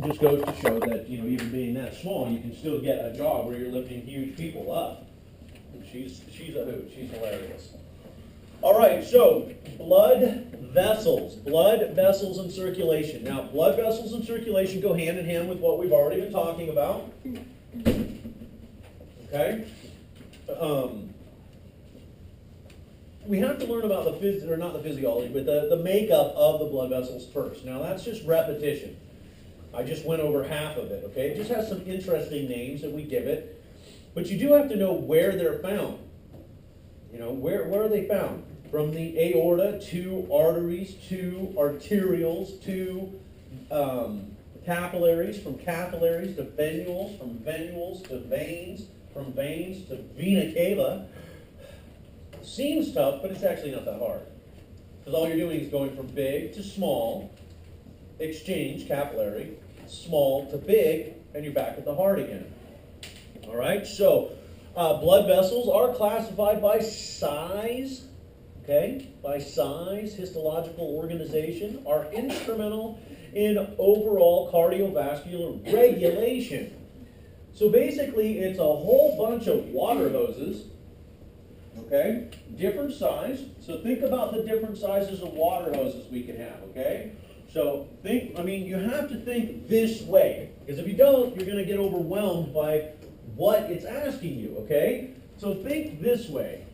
just goes to show that, even being that small, you can still get a job where you're lifting huge people up. She's a hoot. She's hilarious. All right, so blood vessels and circulation. Now, blood vessels and circulation go hand in hand with what we've already been talking about. Okay? We have to learn about not the physiology, but the makeup of the blood vessels first. Now, that's just repetition. I just went over half of it, okay? It just has some interesting names that we give it. But you do have to know where they're found. Where are they found? From the aorta to arteries to arterioles to capillaries, from capillaries to venules, from venules to veins, from veins to vena cava. Seems tough, but it's actually not that hard. Because all you're doing is going from big to small, exchange, capillary, small to big, and you're back at the heart again. All right, so blood vessels are classified by size, okay? By size, histological organization, are instrumental in overall cardiovascular regulation. So basically, it's a whole bunch of water hoses, okay? Different size. So think about the different sizes of water hoses we can have, okay? So you have to think this way, because if you don't, you're going to get overwhelmed by what it's asking you, okay? So think this way.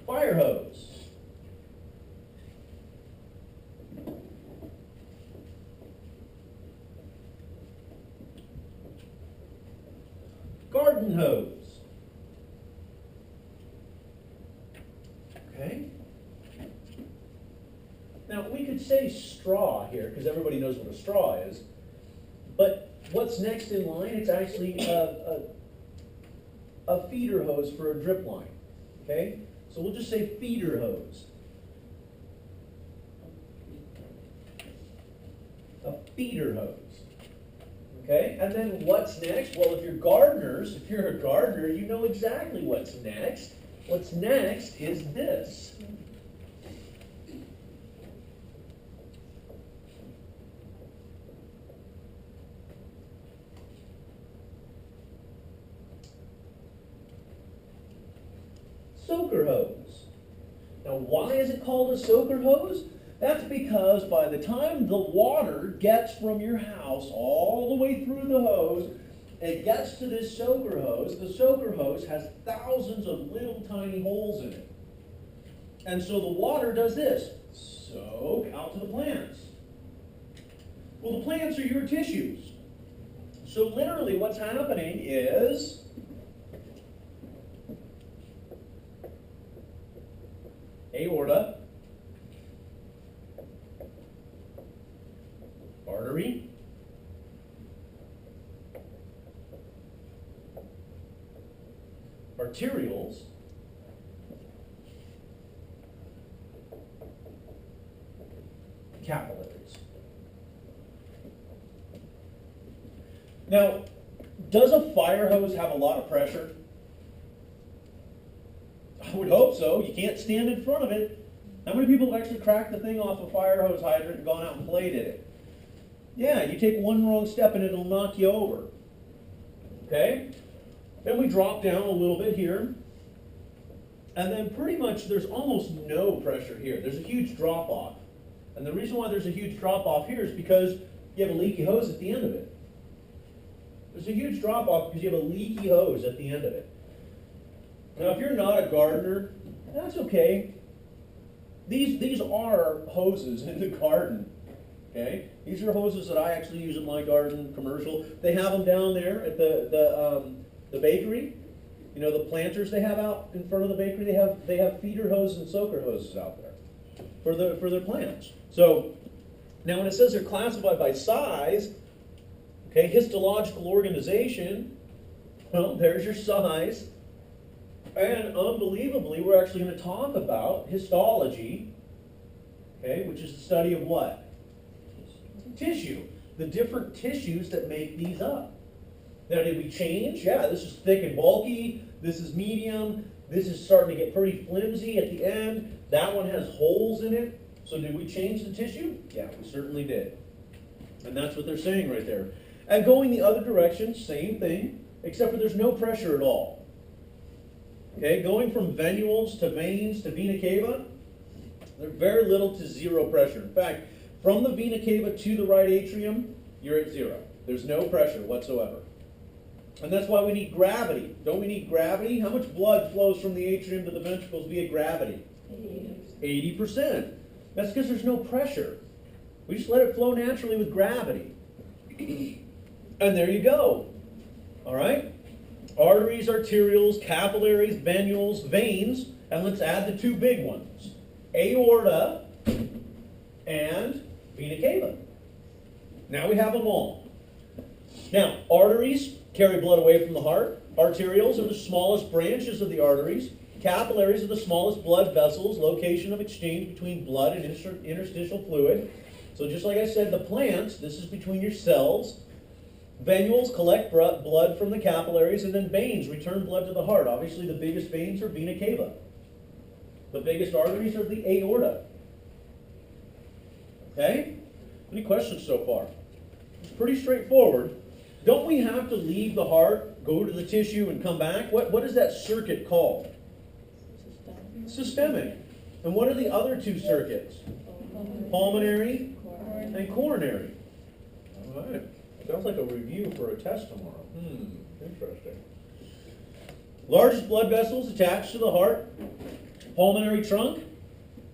Fire hose. Garden hose. Okay? Now, we could say straw here, because everybody knows what a straw is, but what's next in line? It's actually a feeder hose for a drip line, okay? So we'll just say feeder hose. A feeder hose. Okay, and then what's next? Well, if you're a gardener, you know exactly what's next. What's next is this. Soaker hose. Now, why is it called a soaker hose? That's because by the time the water gets from your house all the way through the hose, it gets to this soaker hose. The soaker hose has thousands of little tiny holes in it. And so the water does this, soak out to the plants. Well, the plants are your tissues. So literally what's happening is aorta, artery, arterioles, capillaries. Now, does a fire hose have a lot of pressure? I would hope so. You can't stand in front of it. How many people have actually cracked the thing off a fire hose hydrant and gone out and played at it? Yeah, you take one wrong step and it'll knock you over. Okay? Then we drop down a little bit here. And then pretty much there's almost no pressure here. There's a huge drop off. And the reason why there's a huge drop off here is because you have a leaky hose at the end of it. There's a huge drop off because you have a leaky hose at the end of it. Now, if you're not a gardener, that's okay. These are hoses in the garden. Okay? These are hoses that I actually use in my garden commercial. They have them down there at the bakery. You know, the planters they have out in front of the bakery, they have feeder hoses and soaker hoses out there for their plants. So now when it says they're classified by size, okay, histological organization, well, there's your size. And unbelievably, we're actually going to talk about histology, okay, which is the study of what? Tissue. The different tissues that make these up. Now, did we change? Yeah, this is thick and bulky. This is medium. This is starting to get pretty flimsy at the end. That one has holes in it. So did we change the tissue? Yeah, we certainly did. And that's what they're saying right there. And going the other direction, same thing, except for there's no pressure at all. Okay, going from venules to veins to vena cava, there's very little to zero pressure. In fact, from the vena cava to the right atrium, you're at zero. There's no pressure whatsoever. And that's why we need gravity. Don't we need gravity? How much blood flows from the atrium to the ventricles via gravity? 80%. That's because there's no pressure. We just let it flow naturally with gravity. And there you go. All right? Arteries, arterioles, capillaries, venules, veins, and let's add the two big ones. Aorta and vena cava. Now we have them all. Now, arteries carry blood away from the heart. Arterioles are the smallest branches of the arteries. Capillaries are the smallest blood vessels, location of exchange between blood and interstitial fluid. So just like I said, the plants, this is between your cells. Venules collect blood from the capillaries, and then veins return blood to the heart. Obviously, the biggest veins are vena cava. The biggest arteries are the aorta. Okay? Any questions so far? It's pretty straightforward. Don't we have to leave the heart, go to the tissue, and come back? What is that circuit called? Systemic. And what are the other two circuits? Pulmonary and coronary. All right. Sounds like a review for a test tomorrow. Interesting. Largest blood vessels attached to the heart. Pulmonary trunk.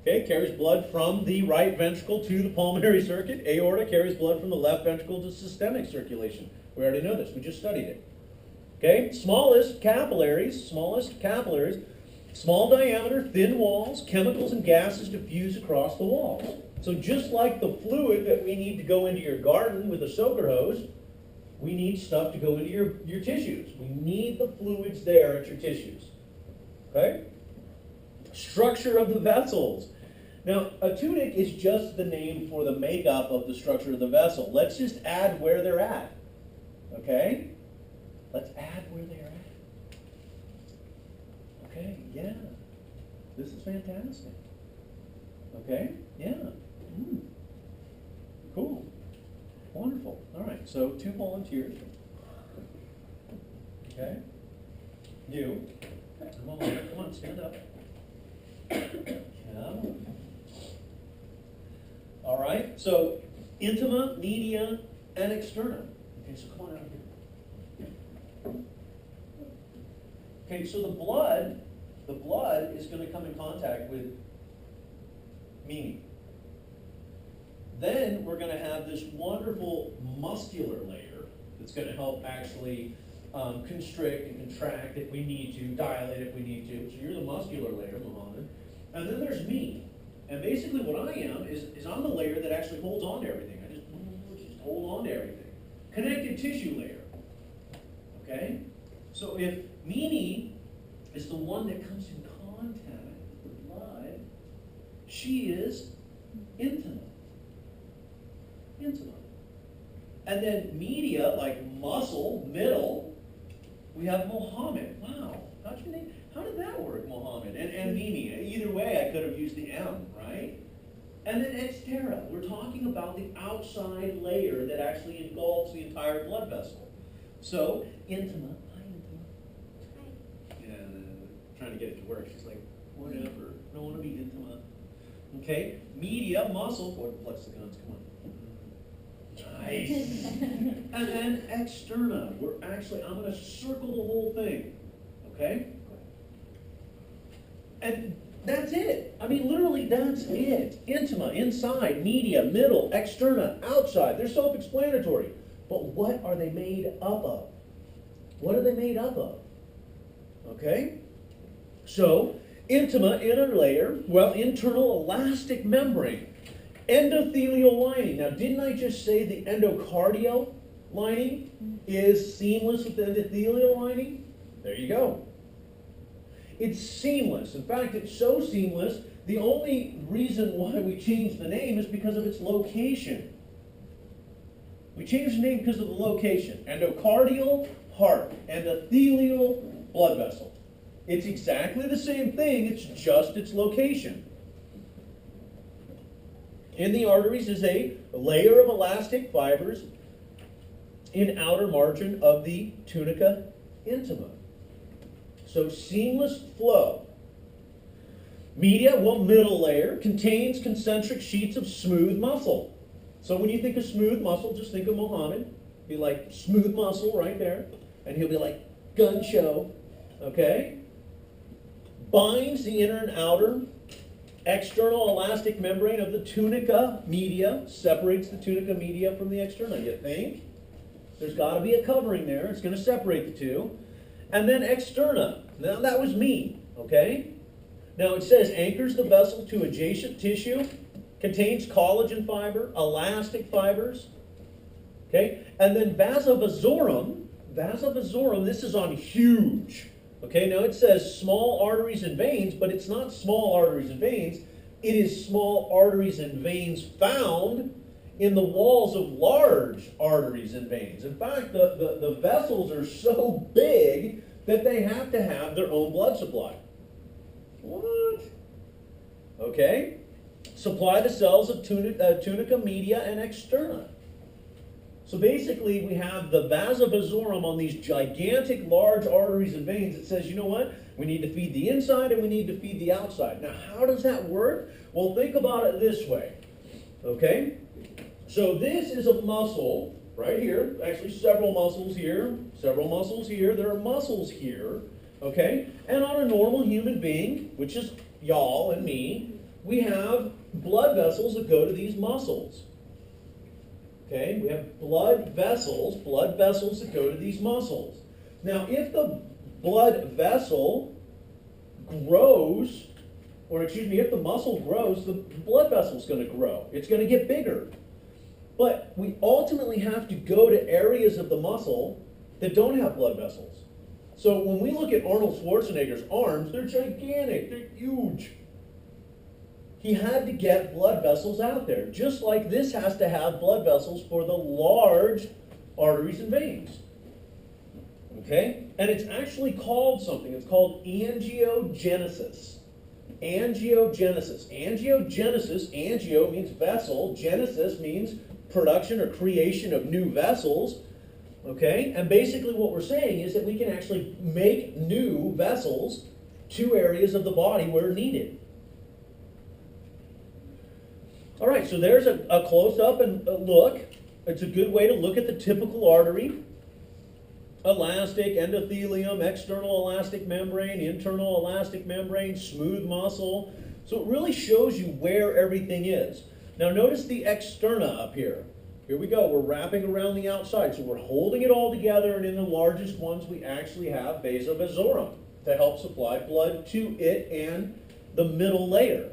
Okay, carries blood from the right ventricle to the pulmonary circuit. Aorta carries blood from the left ventricle to systemic circulation. We already know this. We just studied it. Okay, smallest capillaries, small diameter, thin walls, chemicals and gases diffuse across the walls. So just like the fluid that we need to go into your garden with a soaker hose, we need stuff to go into your tissues. We need the fluids there at your tissues. Okay? Structure of the vessels. Now, a tunic is just the name for the makeup of the structure of the vessel. Let's just add where they're at. Okay? Let's add where they're at. Okay, yeah. This is fantastic. Okay, yeah. Cool. Wonderful. All right, so 2 volunteers. Okay? You. Come on, stand up. Yeah. All right, so intima, media, and externa. Okay, so come on out here. Okay, so the blood is going to come in contact with meaning. Then we're going to have this wonderful muscular layer that's going to help actually constrict and contract if we need to, dilate if we need to. So you're the muscular layer, Mohammed. And then there's me. And basically what I am is I'm the layer that actually holds on to everything. I just hold on to everything. Connective tissue layer. Okay? So if Meanie is the one that comes in contact with the blood, she is intima. And then media, like muscle, middle, we have Mohammed. Wow. How did that work, Mohammed? And Mimi. Either way, I could have used the M, right? And then extera. We're talking about the outside layer that actually engulfs the entire blood vessel. So, intima. Hi, intima. Hi. Yeah, trying to get it to work. She's like, whatever. I don't want to be intima. Okay? Media, muscle. Boy, flex the guns. Come on. Nice. And then externa. I'm going to circle the whole thing. Okay? And that's it. I mean, literally, that's it. Intima, inside, media, middle, externa, outside. They're self-explanatory. But what are they made up of? What are they made up of? Okay? So, intima, inner layer, well, internal elastic membrane. Endothelial lining. Now, didn't I just say the endocardial lining is seamless with the endothelial lining? There you go. It's seamless. In fact, it's so seamless, the only reason why we changed the name is because of its location. We changed the name because of the location. Endocardial, heart. Endothelial, blood vessel. It's exactly the same thing, it's just its location. In the arteries is a layer of elastic fibers in outer margin of the tunica intima. So seamless flow. Media, well, middle layer, contains concentric sheets of smooth muscle. So when you think of smooth muscle, just think of Muhammad. Be like, smooth muscle right there. And he'll be like, gun show. Okay? Binds the inner and outer external elastic membrane of the tunica media. Separates the tunica media from the externa, you think? There's got to be a covering there. It's going to separate the two. And then externa. Now that was me. Okay? Now it says anchors the vessel to adjacent tissue, contains collagen fiber, elastic fibers, okay? And then vasa vasorum, this is on huge, okay? Now it says small arteries and veins, but it's not small arteries and veins, it is small arteries and veins found in the walls of large arteries and veins. In fact, the vessels are so big that they have to have their own blood supply. What? Okay. Supply the cells of tunica media and externa. So basically we have the vasa vasorum on these gigantic large arteries and veins. It says, you know what? We need to feed the inside and we need to feed the outside. Now how does that work? Well, think about it this way. Okay? So this is a muscle right here. Actually several muscles here. Several muscles here. There are muscles here. Okay? And on a normal human being, which is y'all and me, we have blood vessels that go to these muscles. Okay? We have blood vessels that go to these muscles. Now, if the blood vessel grows, if the muscle grows, the blood vessel is going to grow. It's going to get bigger. But we ultimately have to go to areas of the muscle that don't have blood vessels. So when we look at Arnold Schwarzenegger's arms, they're gigantic, they're huge. He had to get blood vessels out there, just like this has to have blood vessels for the large arteries and veins. Okay? And it's actually called something. It's called angiogenesis. Angiogenesis. Angiogenesis, angio means vessel, genesis means production or creation of new vessels. Okay? And basically what we're saying is that we can actually make new vessels to areas of the body where needed. All right, so there's a close-up and a look. It's a good way to look at the typical artery. Elastic, endothelium, external elastic membrane, internal elastic membrane, smooth muscle. So it really shows you where everything is. Now notice the externa up here. Here we go, we're wrapping around the outside. So we're holding it all together, and in the largest ones we actually have vasa vasorum to help supply blood to it and the middle layer.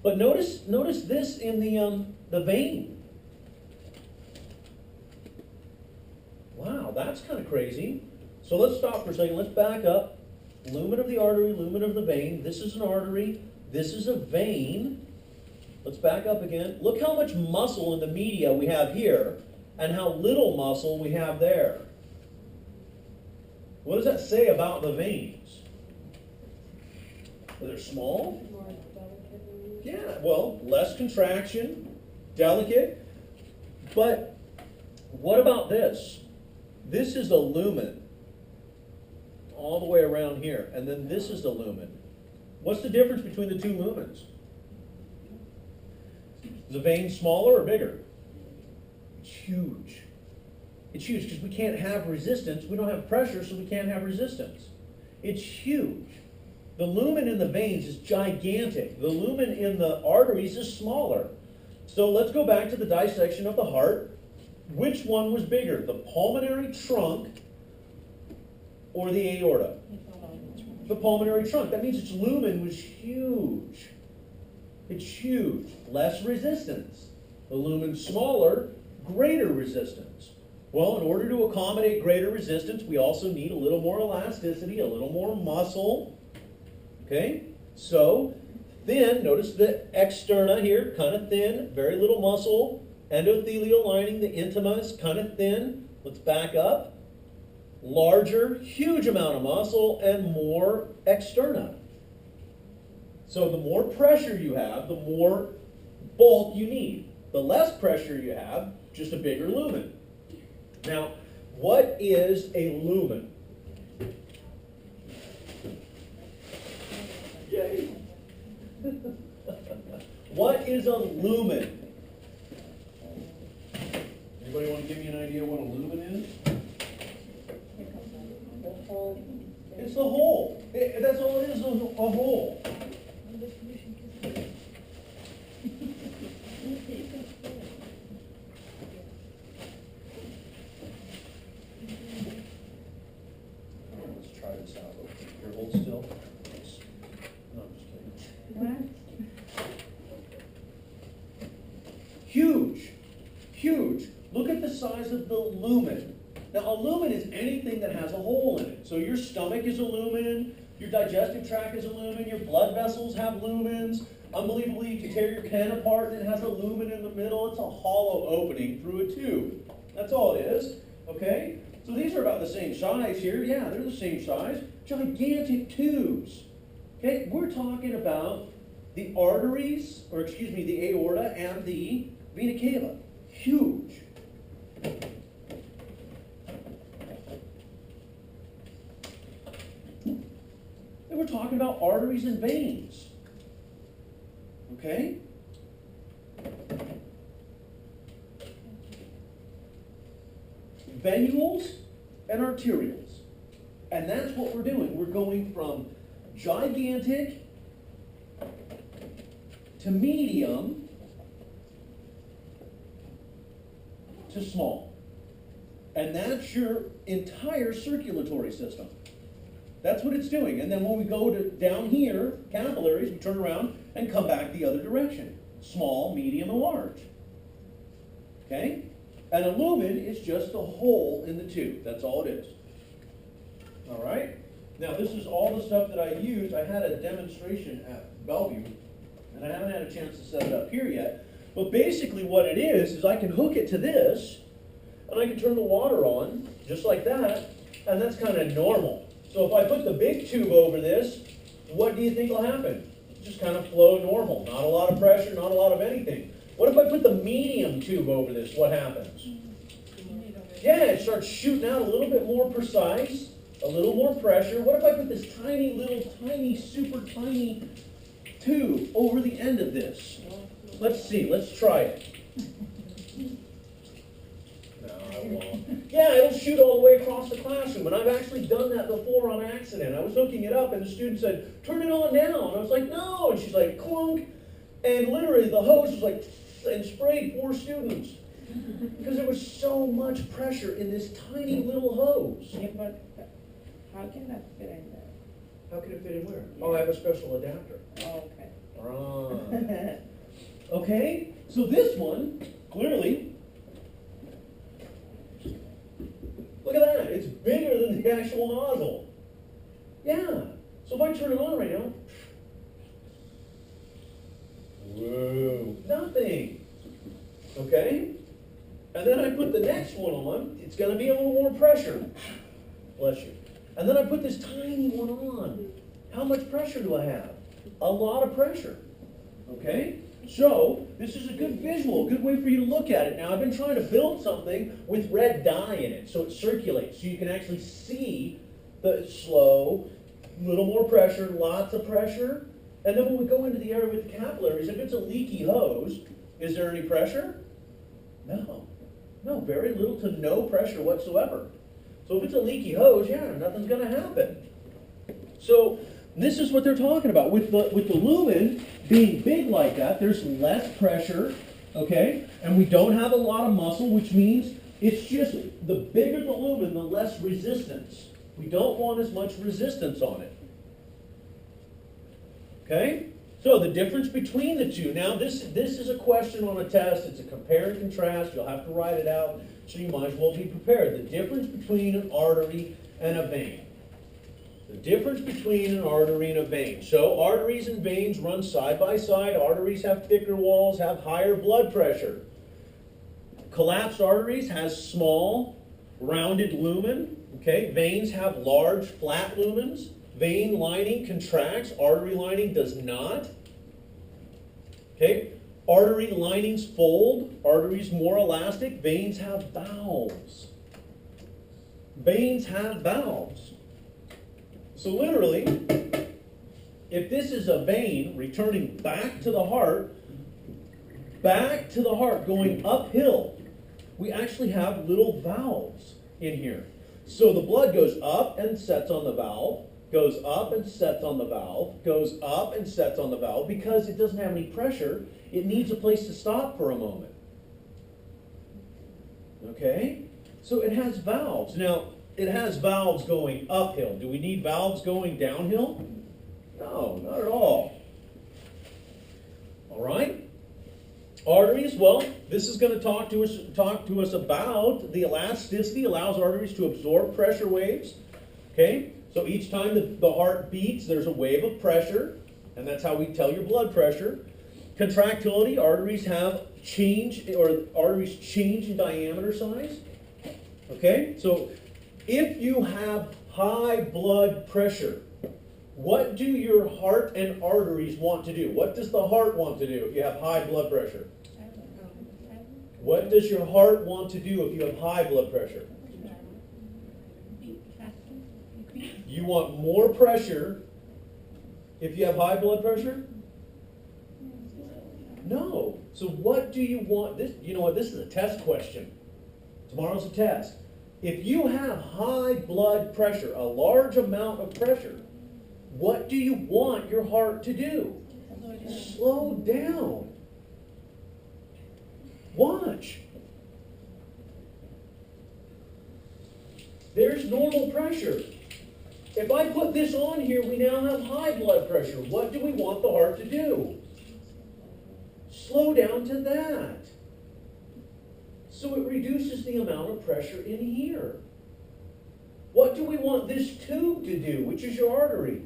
But notice this in the vein. Wow, that's kind of crazy. So let's stop for a second. Let's back up. Lumen of the artery, lumen of the vein. This is an artery. This is a vein. Let's back up again. Look how much muscle in the media we have here and how little muscle we have there. What does that say about the veins? They're small? Yeah, well, less contraction, delicate. But what about this? This is the lumen all the way around here, and then this is the lumen. What's the difference between the two lumens? Is the vein smaller or bigger? It's huge. It's huge because we can't have resistance. We don't have pressure, so we can't have resistance. It's huge. The lumen in the veins is gigantic. The lumen in the arteries is smaller. So let's go back to the dissection of the heart. Which one was bigger, the pulmonary trunk or the aorta? The pulmonary trunk. That means its lumen was huge. It's huge. Less resistance. The lumen's smaller, greater resistance. Well, in order to accommodate greater resistance, we also need a little more elasticity, a little more muscle. Okay? So, thin, notice the externa here, kind of thin, very little muscle. Endothelial lining, the intima is kind of thin. Let's back up. Larger, huge amount of muscle and more externa. So the more pressure you have, the more bulk you need. The less pressure you have, just a bigger lumen. Now, what is a lumen? Yay. What is a lumen? Anybody want to give me an idea what a lumen is? It's the hole. That's all it is, a hole. Let's try this out. You're hold still. No, I'm just kidding. Huge. Huge. Look at the size of the lumen. Now, a lumen is anything that has a hole in it. So your stomach is a lumen, your digestive tract is a lumen, your blood vessels have lumens. Unbelievably, you can tear your pen apart and it has a lumen in the middle. It's a hollow opening through a tube. That's all it is, okay? So these are about the same size here. Yeah, they're the same size. Gigantic tubes. Okay, we're talking about the arteries, or excuse me, the aorta and the vena cava. Huge. And we're talking about arteries and veins. Okay? Venules and arterioles. And that's what we're doing. We're going from gigantic to medium to small. And that's your entire circulatory system. That's what it's doing. And then when we go to down here, capillaries, we turn around and come back the other direction. Small, medium, and large. Okay? And a lumen is just a hole in the tube. That's all it is. All right? Now, this is all the stuff that I used. I had a demonstration at Bellevue, and I haven't had a chance to set it up here yet. But basically what it is I can hook it to this, and I can turn the water on, just like that, and that's kind of normal. So if I put the big tube over this, what do you think will happen? Just kind of flow normal. Not a lot of pressure, not a lot of anything. What if I put the medium tube over this? What happens? Yeah, it starts shooting out a little bit more precise, a little more pressure. What if I put this tiny little, tiny, super tiny tube over the end of this? Let's see, let's try it. No, I won't. Yeah, it'll shoot all the way across the classroom, and I've actually done that before on accident. I was hooking it up, and the student said, turn it on now. And I was like, no. And she's like, clunk. And literally, the hose was like, and sprayed 4 students. Because there was so much pressure in this tiny little hose. Yeah, but how can that fit in there? How can it fit in where? Oh, I have a special adapter. Oh, okay. Right. Okay, so this one, clearly, look at that. It's bigger than the actual nozzle. Yeah. So if I turn it on right now, whoa, nothing. Okay? And then I put the next one on, it's going to be a little more pressure. Bless you. And then I put this tiny one on. How much pressure do I have? A lot of pressure. Okay? So, this is a good visual, a good way for you to look at it. Now, I've been trying to build something with red dye in it, so it circulates, so you can actually see the slow, little more pressure, lots of pressure. And then when we go into the area with the capillaries, if it's a leaky hose, is there any pressure? No. No, very little to no pressure whatsoever. So if it's a leaky hose, yeah, nothing's going to happen. So this is what they're talking about. With the lumen being big like that, there's less pressure, okay? And we don't have a lot of muscle, which means it's just the bigger the lumen, the less resistance. We don't want as much resistance on it. Okay? So the difference between the two. Now this is a question on a test. It's a compare and contrast. You'll have to write it out, so you might as well be prepared. The difference between an artery and a vein. The difference between an artery and a vein. So arteries and veins run side by side. Arteries have thicker walls, have higher blood pressure. Collapsed arteries has small, rounded lumen. Okay, veins have large, flat lumens. vein lining contracts, artery lining does not. Okay? Artery linings fold, arteries more elastic, veins have valves. Veins have valves. So literally, if this is a vein returning back to the heart, going uphill, we actually have little valves in here. So the blood goes up and sets on the valve, goes up and sets on the valve, goes up and sets on the valve. Because it doesn't have any pressure, it needs a place to stop for a moment. Okay? So it has valves. Now, it has valves going uphill. Do we need valves going downhill? No, not at all. All right? Arteries, well, this is going to talk to us about the elasticity, allows arteries to absorb pressure waves. Okay? So each time the heart beats, there's a wave of pressure, and that's how we tell your blood pressure. Contractility, arteries change in diameter size. Okay? So if you have high blood pressure, what do your heart and arteries want to do? What does the heart want to do if you have high blood pressure? What does your heart want to do if you have high blood pressure? You want more pressure if you have high blood pressure? No. So what do you want? This, you know what? This is a test question. Tomorrow's a test. If you have high blood pressure, a large amount of pressure, what do you want your heart to do? Slow down. Watch. There's normal pressure. If I put this on here, we now have high blood pressure. What do we want the heart to do? Slow down to that. So it reduces the amount of pressure in here. What do we want this tube to do, which is your artery?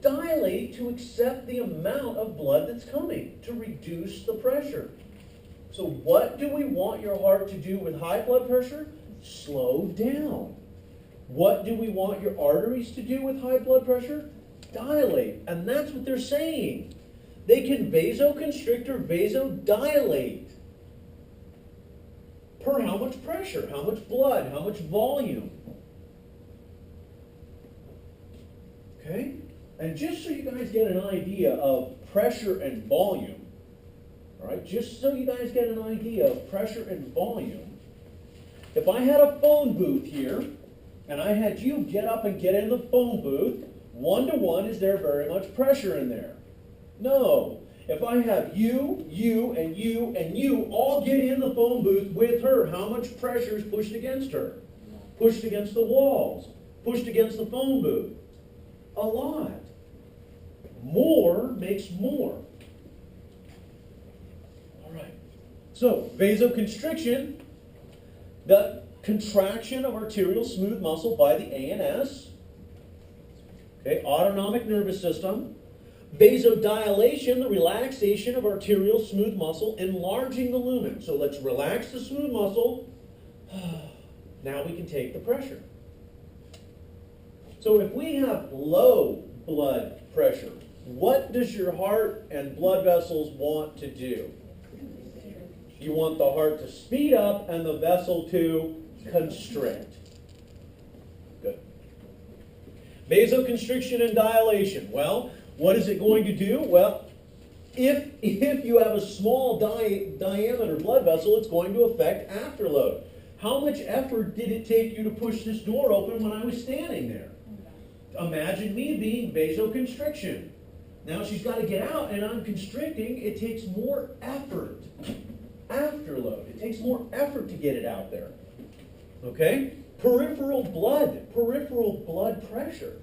Dilate to accept the amount of blood that's coming, to reduce the pressure. So what do we want your heart to do with high blood pressure? Slow down. What do we want your arteries to do with high blood pressure? Dilate. And that's what they're saying. They can vasoconstrict or vasodilate. Per how much pressure, how much blood, how much volume. Okay? And just so you guys get an idea of pressure and volume, all right, just so you guys get an idea of pressure and volume, if I had a phone booth here, and I had you get up and get in the phone booth, 1-to-1, is there very much pressure in there? No. If I have you, and you all get in the phone booth with her, how much pressure is pushed against her? Pushed against the walls, pushed against the phone booth? A lot. More makes more. All right. So, vasoconstriction, the contraction of arterial smooth muscle by the ANS. Okay, autonomic nervous system. Vasodilation, the relaxation of arterial smooth muscle, enlarging the lumen. So let's relax the smooth muscle. Now we can take the pressure. So if we have low blood pressure, what does your heart and blood vessels want to do? You want the heart to speed up and the vessel to constrict. Good. Vasoconstriction and dilation. Well, what is it going to do? Well, if you have a small diameter blood vessel, it's going to affect afterload. How much effort did it take you to push this door open when I was standing there? Imagine me being vasoconstriction. Now she's got to get out and I'm constricting. It takes more effort. Afterload. It takes more effort to get it out there. Okay? Peripheral blood pressure.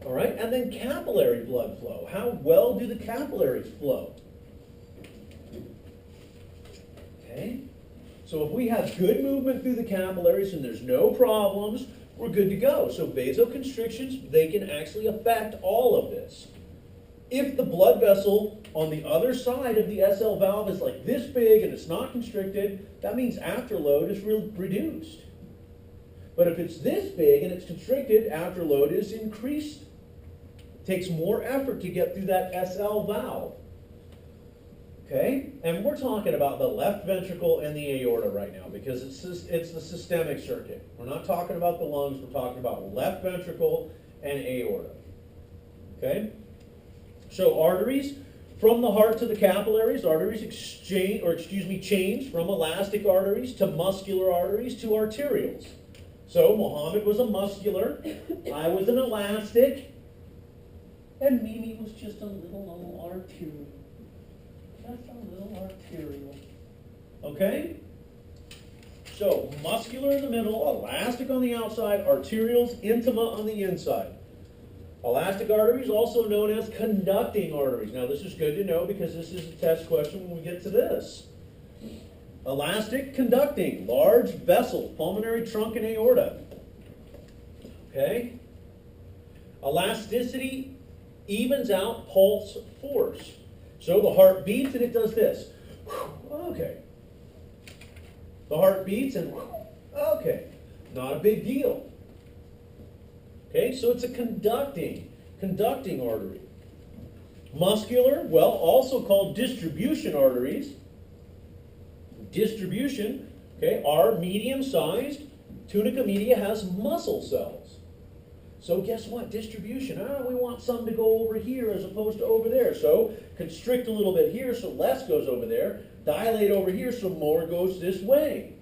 All right? And then capillary blood flow. How well do the capillaries flow? Okay? So if we have good movement through the capillaries and there's no problems, we're good to go. So vasoconstrictions, they can actually affect all of this. If the blood vessel on the other side of the SL valve is like this big and it's not constricted, that means afterload is reduced. But if it's this big and it's constricted, afterload is increased. It takes more effort to get through that SL valve. Okay? And we're talking about the left ventricle and the aorta right now because it's the systemic circuit. We're not talking about the lungs, we're talking about left ventricle and aorta. Okay? So arteries, from the heart to the capillaries, arteries change from elastic arteries to muscular arteries to arterioles. So Muhammad was a muscular, I was an elastic, and Mimi was just a little arterial. Just a little arterial. Okay? So muscular in the middle, elastic on the outside, arterioles, intima on the inside. Elastic arteries, also known as conducting arteries. Now this is good to know because this is a test question when we get to this. Elastic, conducting, large vessel, pulmonary trunk and aorta. Okay? Elasticity evens out pulse force. So the heart beats and it does this. Okay. The heart beats and okay. Not a big deal. Okay, so it's a conducting artery. Muscular, well, also called distribution arteries. Distribution, okay, are medium-sized. Tunica media has muscle cells. So guess what? Distribution. We want some to go over here as opposed to over there. So constrict a little bit here so less goes over there. Dilate over here so more goes this way.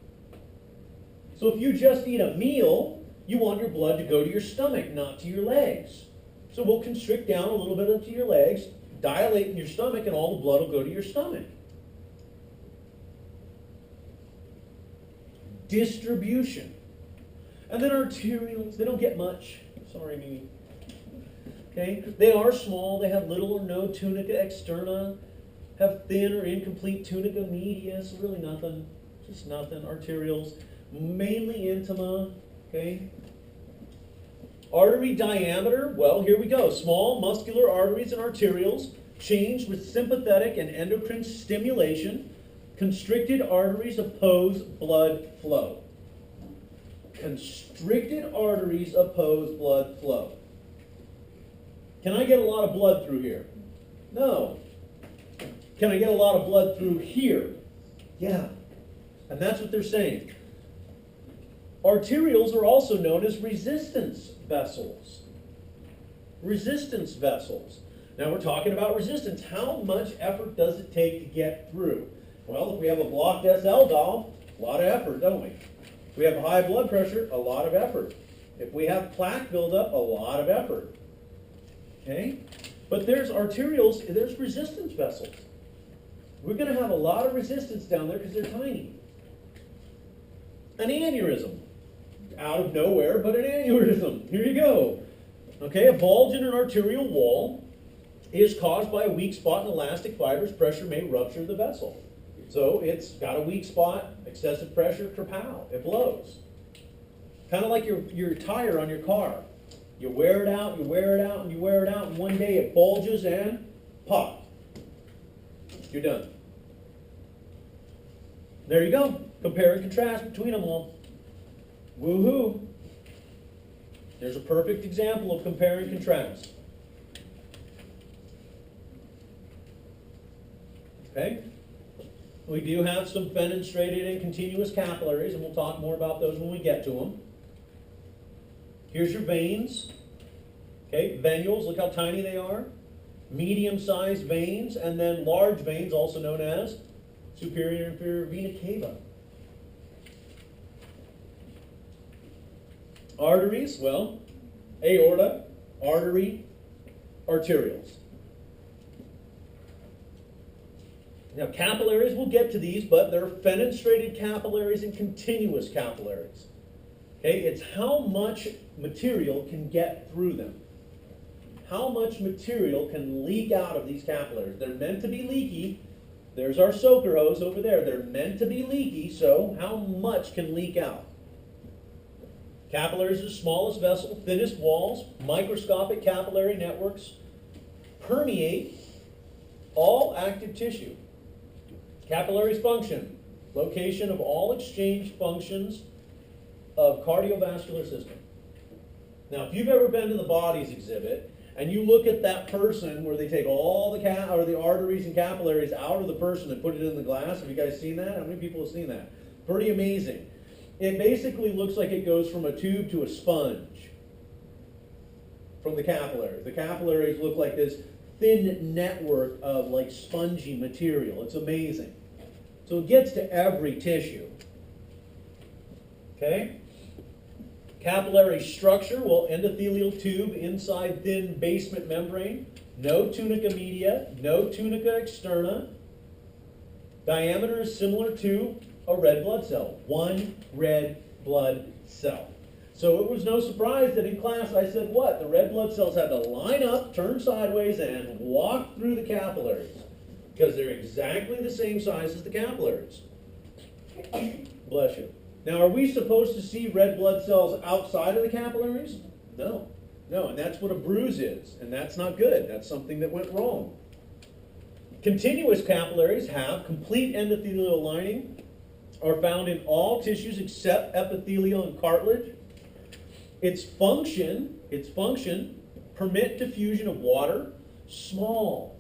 So if you just eat a meal, you want your blood to go to your stomach, not to your legs. So we'll constrict down a little bit into your legs, dilate in your stomach, and all the blood will go to your stomach. Distribution. And then arterioles, they don't get much. Sorry, Mimi. Okay, they are small, they have little or no tunica externa, have thin or incomplete tunica media, so really nothing, just nothing. Arterioles, mainly intima. Okay. Artery diameter, well, here we go. Small muscular arteries and arterioles change with sympathetic and endocrine stimulation. Constricted arteries oppose blood flow. Constricted arteries oppose blood flow. Can I get a lot of blood through here? No. Can I get a lot of blood through here? Yeah. And that's what they're saying. Arterioles are also known as resistance vessels. Resistance vessels. Now we're talking about resistance. How much effort does it take to get through? Well, if we have a blocked SL valve, a lot of effort, don't we? If we have high blood pressure, a lot of effort. If we have plaque buildup, a lot of effort. Okay? But there's arterioles, there's resistance vessels. We're going to have a lot of resistance down there because they're tiny. An aneurysm. Out of nowhere, but an aneurysm. Here you go. Okay, a bulge in an arterial wall is caused by a weak spot in elastic fibers. Pressure may rupture the vessel. So it's got a weak spot, excessive pressure, kerpow, it blows. Kind of like your tire on your car. You wear it out, you wear it out, and you wear it out, and one day it bulges and pop. You're done. There you go. Compare and contrast between them all. Woohoo! There's a perfect example of compare and contrast. Okay? We do have some fenestrated and continuous capillaries, and we'll talk more about those when we get to them. Here's your veins. Okay, venules, look how tiny they are. Medium-sized veins, and then large veins, also known as superior and inferior vena cava. Arteries, well, aorta, artery, arterioles. Now capillaries, we'll get to these, but there are fenestrated capillaries and continuous capillaries. Okay, it's how much material can get through them. How much material can leak out of these capillaries. They're meant to be leaky. There's our soaker hose over there. They're meant to be leaky, so how much can leak out? Capillaries are the smallest vessel, thinnest walls, microscopic capillary networks, permeate all active tissue. Capillaries function, location of all exchange functions of cardiovascular system. Now, if you've ever been to the bodies exhibit and you look at that person where they take all the or the arteries and capillaries out of the person and put it in the glass, have you guys seen that? How many people have seen that? Pretty amazing. It basically looks like it goes from a tube to a sponge from the capillaries. The capillaries look like this thin network of like spongy material. It's amazing. So it gets to every tissue. Okay? Capillary structure, well, endothelial tube inside thin basement membrane. No tunica media, no tunica externa. Diameter is similar to a red blood cell. One red blood cell. So it was no surprise that in class I said what? The red blood cells had to line up, turn sideways, and walk through the capillaries. Because they're exactly the same size as the capillaries. Bless you. Now, are we supposed to see red blood cells outside of the capillaries? No. No, and that's what a bruise is. And that's not good. That's something that went wrong. Continuous capillaries have complete endothelial lining, are found in all tissues except epithelial and cartilage. Its function, permit diffusion of water, small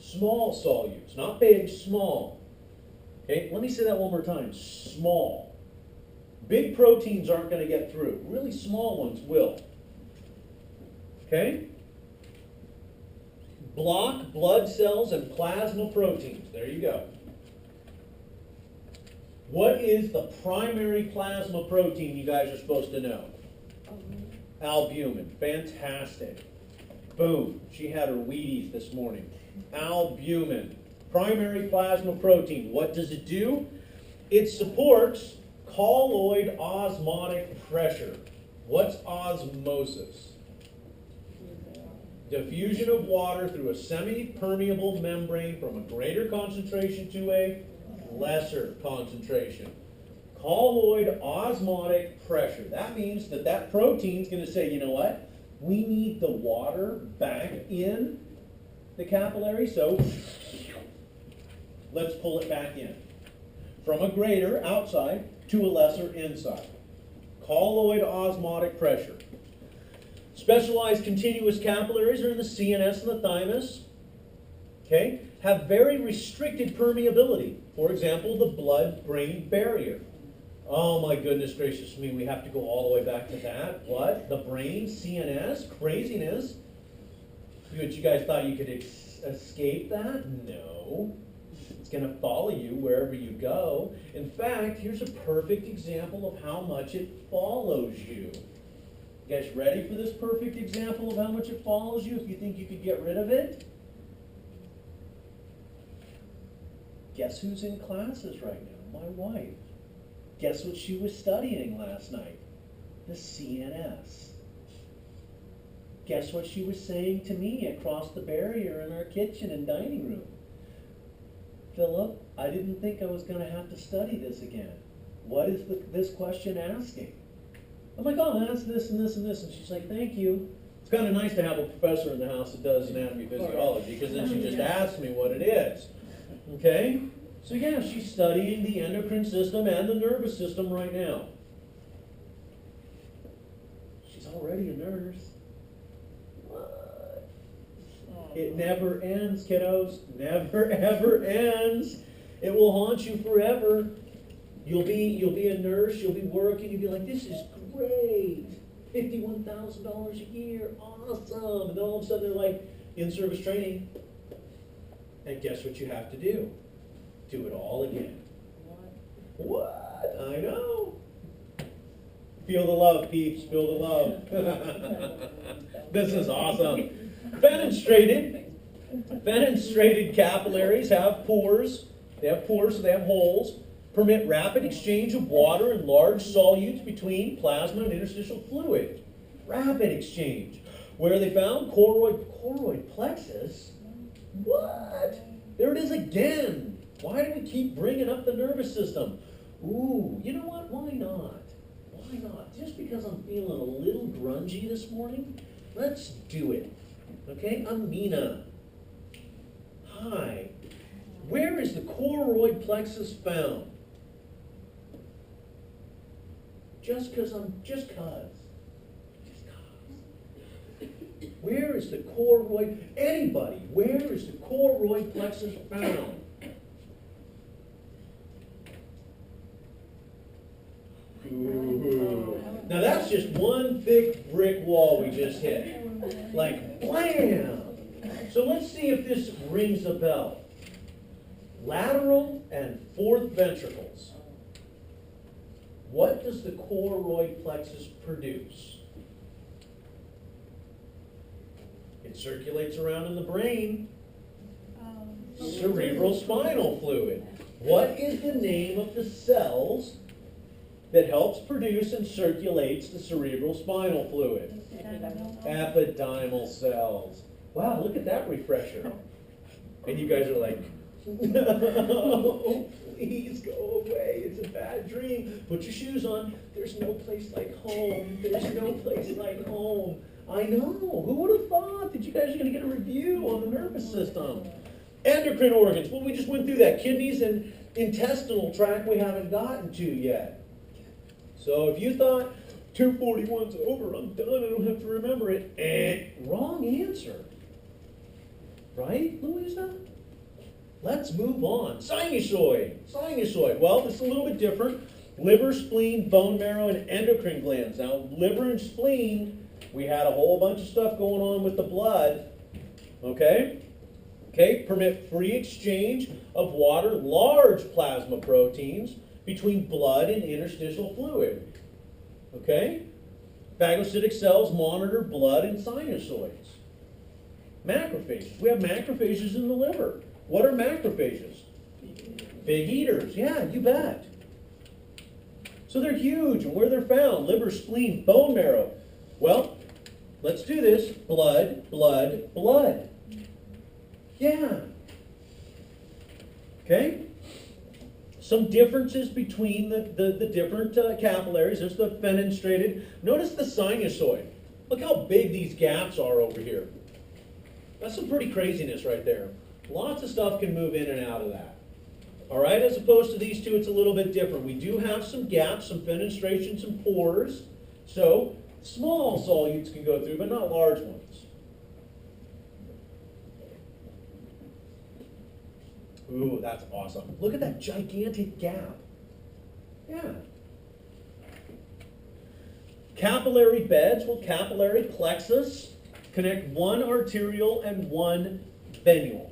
solutes, not big, small. Okay, let me say that one more time, small. Big proteins aren't going to get through. Really small ones will. Okay? Block blood cells and plasma proteins. There you go. What is the primary plasma protein you guys are supposed to know? Albumin. Fantastic. Boom. She had her Wheaties this morning. Albumin. Primary plasma protein. What does it do? It supports colloid osmotic pressure. What's osmosis? Diffusion of water through a semi-permeable membrane from a greater concentration to a lesser concentration. Colloid osmotic pressure. That means that that protein's going to say, you know what? We need the water back in the capillary, so let's pull it back in. From a greater outside to a lesser inside. Colloid osmotic pressure. Specialized continuous capillaries are in the CNS and the thymus. Okay? Have very restricted permeability. For example, the blood-brain barrier. Oh my goodness gracious me, we have to go all the way back to that. What? The brain, CNS, craziness. You guys thought you could escape that? No. It's going to follow you wherever you go. In fact, here's a perfect example of how much it follows you. You guys ready for this perfect example of how much it follows you if you think you could get rid of it? Guess who's in classes right now? My wife. Guess what she was studying last night? The CNS. Guess what she was saying to me across the barrier in our kitchen and dining room? Philip, I didn't think I was going to have to study this again. What is this question asking? I'm like, oh, that's this and this and this. And she's like, thank you. It's kind of nice to have a professor in the house that does anatomy physiology, because then she just asks me what it is. Okay? So yeah, she's studying the endocrine system and the nervous system right now. She's already a nurse. What? It never ends, kiddos. Never, ever ends. It will haunt you forever. You'll be a nurse, you'll be working, you'll be like, this is great. $51,000 a year, awesome. And then all of a sudden they're like, in-service training. And guess what you have to do? Do it all again. What? I know. Feel the love, peeps. Feel the love. This is awesome. Fenestrated capillaries have pores. They have pores, so they have holes. Permit rapid exchange of water and large solutes between plasma and interstitial fluid. Rapid exchange. Where are they found? Choroid plexus? What? There it is again. Why do we keep bringing up the nervous system? Ooh, you know what? Why not? Why not? Just because I'm feeling a little grungy this morning, let's do it. Okay? Amina. Hi. Where is the choroid plexus found? Just cause. Where is the choroid, anybody, where is the choroid plexus found? Ooh. Now that's just one thick brick wall we just hit. Like, blam! So let's see if this rings a bell. Lateral and fourth ventricles. What does the choroid plexus produce? It circulates around in the brain. Cerebral spinal fluid. What is the name of the cells that helps produce and circulates the cerebral spinal fluid? Epidymal cells. Wow, look at that refresher. And you guys are like, no, please go away. It's a bad dream. Put your shoes on. There's no place like home. There's no place like home. I know. Who would have thought that you guys are going to get a review on the nervous system? Endocrine organs. Well, we just went through that. Kidneys and intestinal tract we haven't gotten to yet. So if you thought 241's over, I'm done, I don't have to remember it. Wrong answer. Right, Louisa? Let's move on. Sinusoid. Sinusoid. Well, it's a little bit different. Liver, spleen, bone marrow, and endocrine glands. Now, liver and spleen, we had a whole bunch of stuff going on with the blood. Okay? Okay, permit free exchange of water, large plasma proteins between blood and interstitial fluid. Okay? Phagocytic cells monitor blood and sinusoids. Macrophages. We have macrophages in the liver. What are macrophages? Big eaters. Yeah, you bet. So they're huge, and where they're found, liver, spleen, bone marrow. Well, let's do this. Blood, blood, blood. Yeah. Okay? Some differences between the different capillaries. There's the fenestrated. Notice the sinusoid. Look how big these gaps are over here. That's some pretty craziness right there. Lots of stuff can move in and out of that. All right, as opposed to these two, it's a little bit different. We do have some gaps, some fenestration, some pores. So small solutes can go through, but not large ones. Ooh, that's awesome. Look at that gigantic gap. Yeah. Capillary beds, well, capillary plexus, connect one arterial and one venule.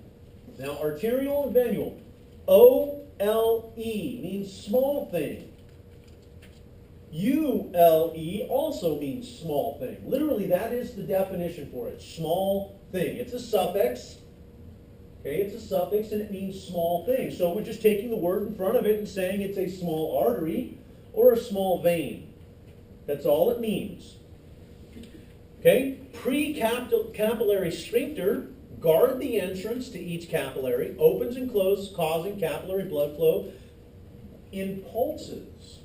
Now, arterial and venule, O-L-E means small thing. U-L-E also means small thing. Literally, that is the definition for it, small thing. It's a suffix. Okay, it's a suffix and it means small thing. So we're just taking the word in front of it and saying it's a small artery or a small vein. That's all it means. Okay, pre-capillary sphincter, guard the entrance to each capillary, opens and closes, causing capillary blood flow in pulses.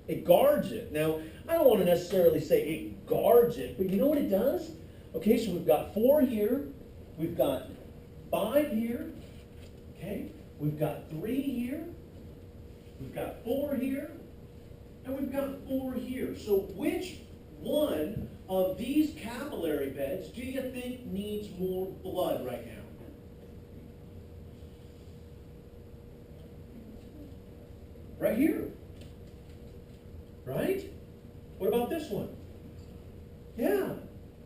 It guards it. Now, I don't want to necessarily say it guards it, but you know what it does? Okay, so we've got 4 here, we've got 5 here, okay, we've got 3 here, we've got 4 here, and we've got 4 here. So which one of these capillary beds do you think needs more blood right now? Right here. Right? What about this one? Yeah.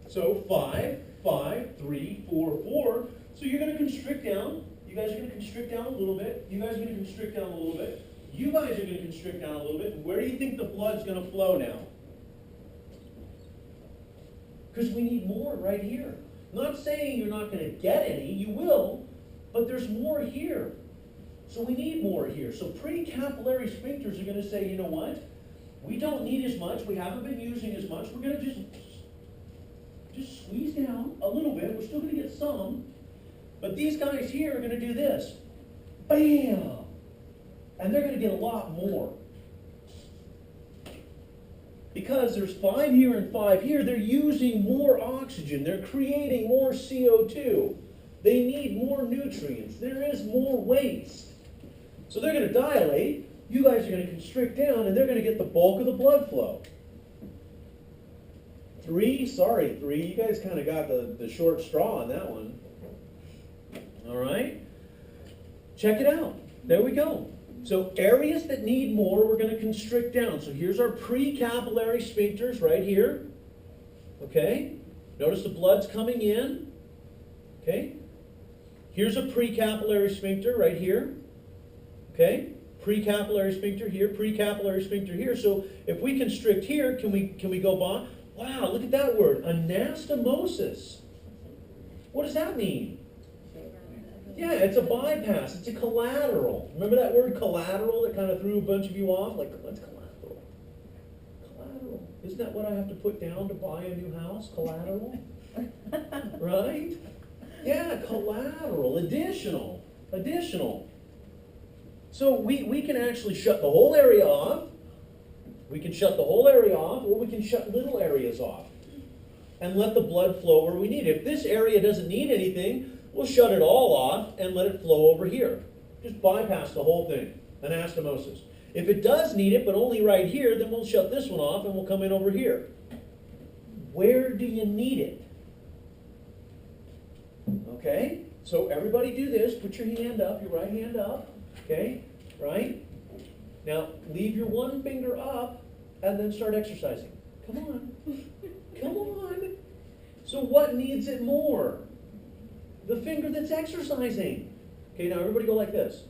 So 5, 5, 3, 4, 4. So you're going to constrict down. You guys are going to constrict down a little bit. You guys are going to constrict down a little bit. You guys are going to constrict down a little bit. Where do you think the blood's going to flow now? Because we need more right here. I'm not saying you're not going to get any. You will. But there's more here. So we need more here. So pre-capillary sphincters are going to say, you know what? We don't need as much. We haven't been using as much. We're going to just squeeze down a little bit. We're still going to get some. But these guys here are going to do this. Bam! And they're going to get a lot more. Because there's 5 here and 5 here, they're using more oxygen. They're creating more CO2. They need more nutrients. There is more waste. So they're going to dilate. you guys are gonna constrict down and they're gonna get the bulk of the blood flow. 3, sorry 3, you guys kinda got the short straw on that one. All right? Check it out. There we go. So areas that need more, we're going to constrict down. So here's our precapillary sphincters right here. Okay? Notice the blood's coming in. Okay? Here's a precapillary sphincter right here. Okay? Precapillary sphincter here, precapillary sphincter here. So if we constrict here, can we go by? Wow, look at that word, anastomosis. What does that mean? Yeah, it's a bypass. It's a collateral. Remember that word collateral that kind of threw a bunch of you off? Like, what's collateral? Collateral. Isn't that what I have to put down to buy a new house? Collateral? Right? Yeah, collateral. Additional. Additional. So we can actually shut the whole area off. We can shut the whole area off, or we can shut little areas off and let the blood flow where we need it. If this area doesn't need anything, we'll shut it all off and let it flow over here. Just bypass the whole thing, anastomosis. If it does need it, but only right here, then we'll shut this one off and we'll come in over here. Where do you need it? Okay, so everybody do this. Put your hand up, your right hand up. Okay, right? Now, leave your one finger up and then start exercising. Come on. Come on. So what needs it more? The finger that's exercising. Okay, now everybody go like this.